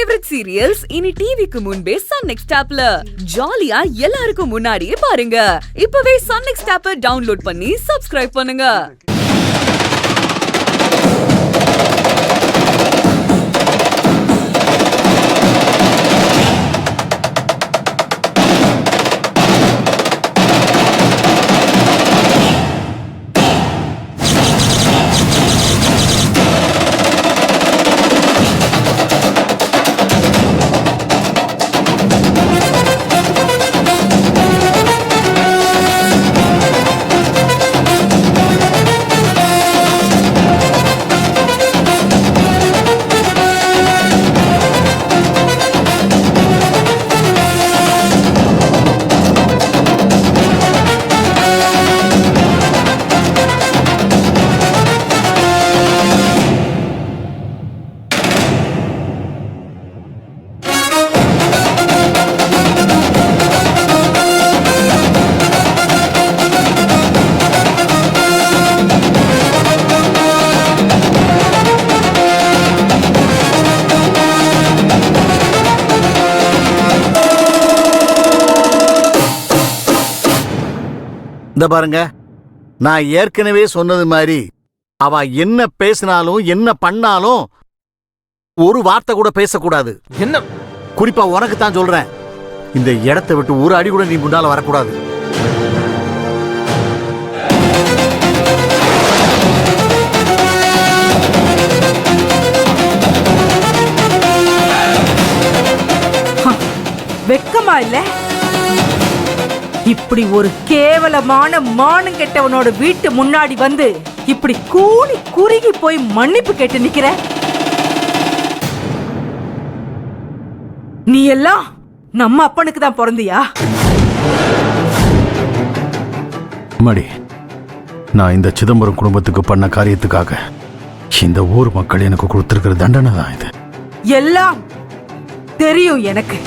Favourite serials இனி டிவிக்கு முன்பே சன் நெக்ஸ்ட் ஆப்ல ஜாலியா எல்லாருக்கும் முன்னாடியே பாருங்க. இப்பவே சன் நெக்ஸ்ட் ஆப்பை டவுன்லோட் பண்ணி சப்ஸ்கிரைப் பண்ணுங்க. இந்த பாருங்க, நான் ஏற்கனவே சொன்னது மாதிரி அவ என்ன பேசினாலும் என்ன பண்ணாலும் ஒரு வார்த்தை கூட பேசக்கூடாது. என்ன குறிப்பா உனக்கு தான் சொல்றேன், இந்த இடத்தை விட்டு ஒரு அடி கூட நீ முன்னால வரக்கூடாது. வெக்கமா இல்ல? இப்படி ஒரு கேவலமான மானம் கெட்டவனோட வீட்டு முன்னாடி வந்து இப்படி கூனி குறுகி போய் மன்னிப்பு கேட்டு நிக்கிற. நீ எல்லாம் நம்ம அப்பனுக்கு தான் பிறந்தியா? மடி, நான் இந்த சிதம்பரம் குடும்பத்துக்கு பண்ண காரியத்துக்காக இந்த ஊர் மக்கள் எனக்கு கொடுத்திருக்கிற தண்டனை தான் இது. எல்லாம் தெரியும் எனக்கு.